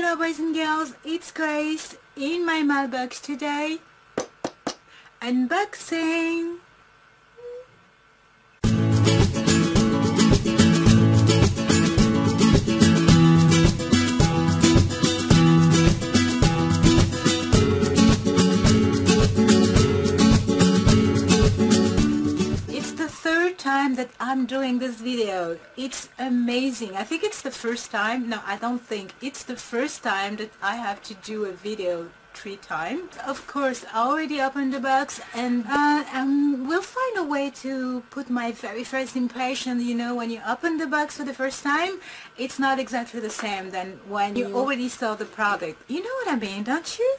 Hello boys and girls, it's Grace in my mailbox today. Unboxing! Time that I'm doing this video. It's amazing. I think it's the first time. No, I don't think. It's the first time that I have to do a video 3 times. Of course, I already opened the box and we'll find a way to put my very first impression. You know, when you open the box for the first time, it's not exactly the same than when you already saw the product. You know what I mean, don't you?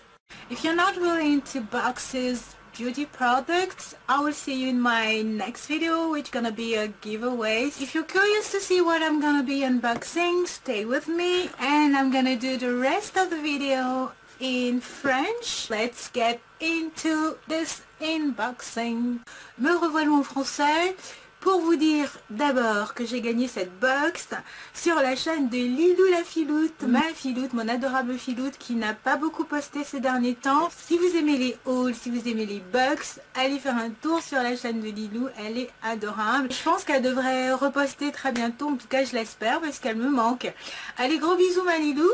If you're not really into boxes, beauty products, I will see you in my next video, which gonna be a giveaway. If you're curious to see what I'm gonna be unboxing, stay with me and I'm gonna do the rest of the video in French. Let's get into this unboxing. Me revoilà en français pour vous dire d'abord que j'ai gagné cette box sur la chaîne de Lilou la Filoute, ma Filoute, mon adorable Filoute qui n'a pas beaucoup posté ces derniers temps. Si vous aimez les hauls, si vous aimez les box, allez faire un tour sur la chaîne de Lilou, elle est adorable. Je pense qu'elle devrait reposter très bientôt, en tout cas je l'espère parce qu'elle me manque. Allez, gros bisous ma Lilou.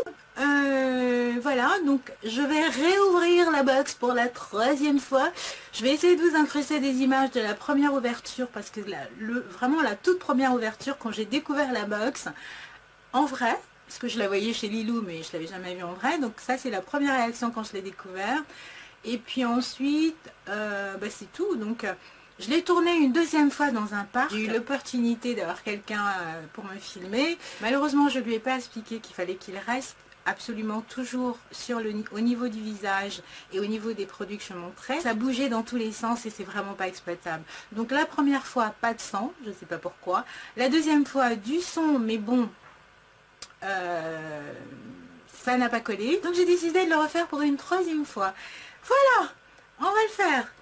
Voilà, donc je vais réouvrir la box pour la 3e fois. Je vais essayer de vous incruster des images de la première ouverture parce que vraiment la toute première ouverture quand j'ai découvert la box en vrai, parce que je la voyais chez Lilou mais je l'avais jamais vue en vrai, donc ça c'est la première réaction quand je l'ai découvert. Et puis ensuite c'est tout. Donc je l'ai tourné une 2e fois dans un parc. J'ai eu l'opportunité d'avoir quelqu'un pour me filmer. Malheureusement je lui ai pas expliqué qu'il fallait qu'il reste absolument toujours au niveau du visage et au niveau des produits que je montrais. Ça bougeait dans tous les sens et c'est vraiment pas exploitable. Donc la première fois pas de sang, je sais pas pourquoi. La 2e fois du son, mais bon, ça n'a pas collé. Donc j'ai décidé de le refaire pour une 3e fois. Voilà, on va le faire.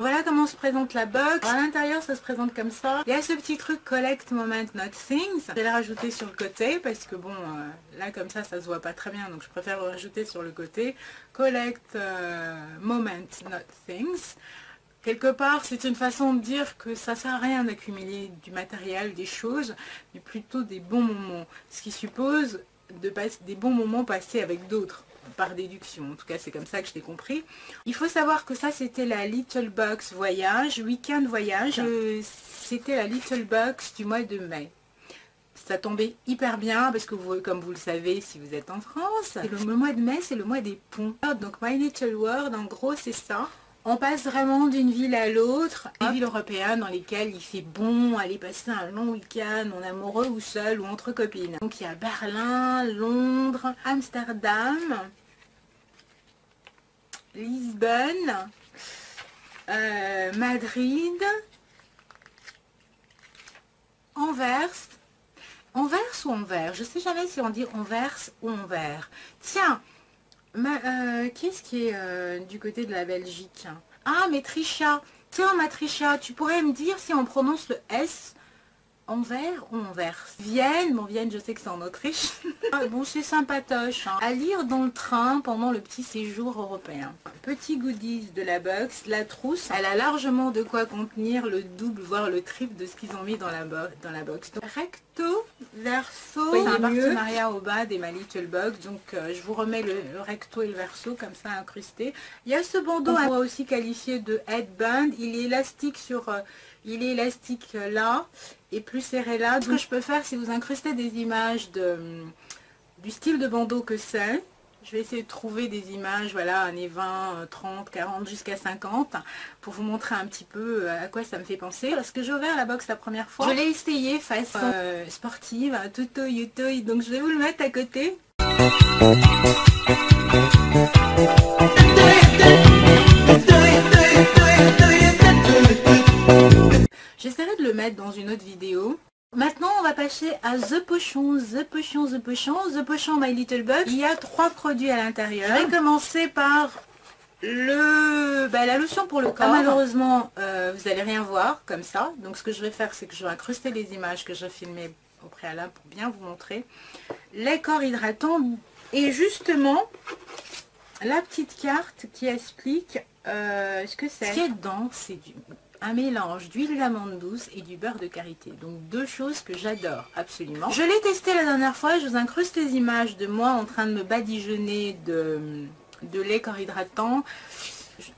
Voilà comment se présente la box. À l'intérieur ça se présente comme ça. Il y a ce petit truc Collect Moment Not Things. Je vais le rajouter sur le côté parce que bon là comme ça se voit pas très bien, donc je préfère le rajouter sur le côté. Collect Moment Not Things. Quelque part c'est une façon de dire que ça sert à rien d'accumuler du matériel, des choses, mais plutôt des bons moments. Ce qui suppose de passer des bons moments passés avec d'autres. Par déduction, en tout cas c'est comme ça que je l'ai compris. Il faut savoir que ça c'était la Little Box Voyage, Week-end Voyage. C'était la Little Box du mois de mai. Ça tombait hyper bien parce que vous, comme vous le savez si vous êtes en France, le mois de mai c'est le mois des ponts. Donc My Little World en gros c'est ça. On passe vraiment d'une ville à l'autre, des villes européennes dans lesquelles il fait bon aller passer un long week-end en amoureux ou seul ou entre copines. Donc il y a Berlin, Londres, Amsterdam, Lisbonne, Madrid, Anvers. Anvers ou Anvers? Je sais jamais si on dit Anvers ou Anvers. Tiens, qu'est-ce qui est du côté de la Belgique? Ah, mais Trisha. Tiens, ma Trisha, tu pourrais me dire si on prononce le S Anvers ou Anvers? Vienne, bon Vienne je sais que c'est en Autriche. Bon c'est sympatoche hein. À lire dans le train pendant le petit séjour européen. Petit goodies de la box, la trousse, elle a largement de quoi contenir le double voire le triple de ce qu'ils ont mis dans la box. Donc, recto, verso, oui, il y a un partenariat au bas des My Little Box, donc je vous remets le recto et le verso comme ça incrusté. Il y a ce bandeau, on pourra aussi qualifier de headband, il est élastique sur... il est élastique là et plus serré là. Ce que je peux faire c'est vous incruster des images du style de bandeau que c'est. Je vais essayer de trouver des images, voilà, années 20, 30, 40 jusqu'à 50 pour vous montrer un petit peu à quoi ça me fait penser. Lorsque j'ai ouvert la box la première fois, je l'ai essayé façon sportive, tout toy, donc je vais vous le mettre à côté. J'essaierai de le mettre dans une autre vidéo. Maintenant on va passer à The Potion My Little Box. Il y a 3 produits à l'intérieur. Je vais commencer par la lotion pour le corps. Malheureusement vous allez rien voir comme ça, donc ce que je vais faire c'est que je vais incruster les images que j'ai filmées au préalable pour bien vous montrer. Les corps hydratants Et justement, la petite carte qui explique ce que c'est. Ce qu'il y a dedans, c'est un mélange d'huile d'amande douce et du beurre de karité. Donc deux choses que j'adore absolument. Je l'ai testé la dernière fois, je vous incruste les images de moi en train de me badigeonner de lait corps hydratant.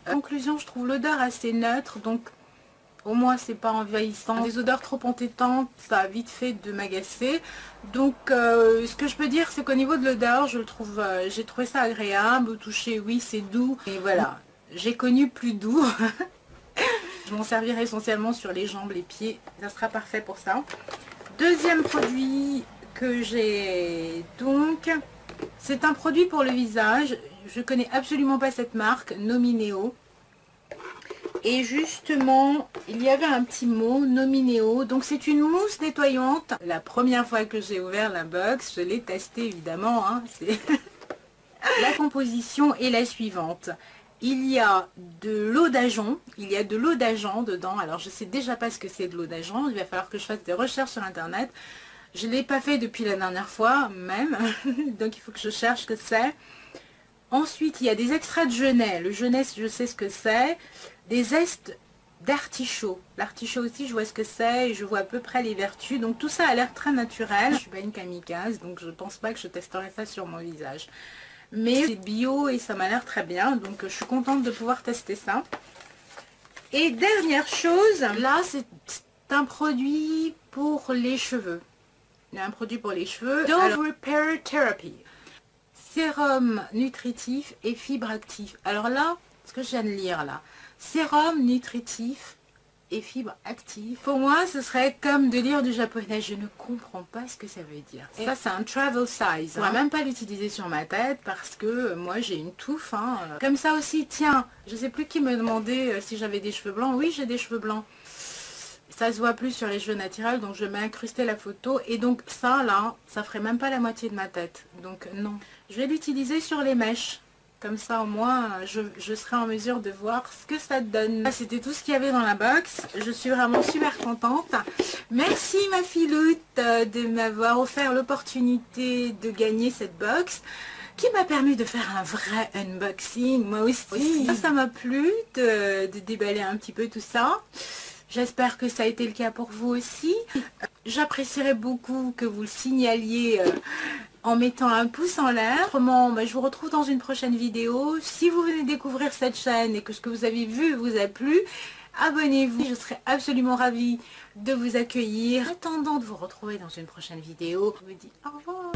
En conclusion, je trouve l'odeur assez neutre, donc au moins c'est pas envahissant. Des odeurs trop entêtantes, ça a vite fait de m'agacer. Donc ce que je peux dire, c'est qu'au niveau de l'odeur, je le trouve, j'ai trouvé ça agréable. Au toucher, oui, c'est doux. Et voilà, j'ai connu plus doux. Je m'en servirai essentiellement sur les jambes, les pieds. Ça sera parfait pour ça. Deuxième produit que j'ai donc, c'est un produit pour le visage. Je connais absolument pas cette marque, Nomineo. Et justement, il y avait un petit mot, Nomineo. Donc c'est une mousse nettoyante. La première fois que j'ai ouvert la box, je l'ai testée évidemment. Hein, la composition est la suivante. Il y a de l'eau d'ajonc, dedans. Alors je sais déjà pas ce que c'est de l'eau d'ajonc, il va falloir que je fasse des recherches sur internet. Je ne l'ai pas fait depuis la dernière fois même, donc il faut que je cherche ce que c'est. Ensuite il y a des extraits de genêt, le genêt je sais ce que c'est. Des zestes d'artichaut, l'artichaut aussi je vois ce que c'est et je vois à peu près les vertus. Donc tout ça a l'air très naturel. Je suis pas une kamikaze donc je pense pas que je testerai ça sur mon visage. Mais c'est bio et ça m'a l'air très bien, donc je suis contente de pouvoir tester ça. Et dernière chose, là c'est un produit pour les cheveux. Il y a un produit pour les cheveux. Dove Repair Therapy. Sérum nutritif et fibre active. Alors là, ce que je viens de lire là, sérum nutritif et fibres actives. Pour moi, ce serait comme de lire du japonais. Je ne comprends pas ce que ça veut dire. Et ça, c'est un travel size. Je ne pourrais même pas l'utiliser sur ma tête parce que moi, j'ai une touffe. Hein. Comme ça aussi, tiens, je sais plus qui me demandait si j'avais des cheveux blancs. Oui, j'ai des cheveux blancs. Ça se voit plus sur les cheveux naturels, donc je vais incruster la photo. Et donc ça, là, ça ferait même pas la moitié de ma tête. Donc non. Je vais l'utiliser sur les mèches. Comme ça au moins je serai en mesure de voir ce que ça donne. C'était tout ce qu'il y avait dans la box. Je suis vraiment super contente. Merci ma filoute de m'avoir offert l'opportunité de gagner cette box qui m'a permis de faire un vrai unboxing. Moi aussi. Ça m'a plu de déballer un petit peu tout ça. J'espère que ça a été le cas pour vous aussi. J'apprécierais beaucoup que vous le signaliez en mettant un pouce en l'air. Autrement, je vous retrouve dans une prochaine vidéo. Si vous venez découvrir cette chaîne et que ce que vous avez vu vous a plu, abonnez-vous. Je serai absolument ravie de vous accueillir. En attendant de vous retrouver dans une prochaine vidéo, je vous dis au revoir.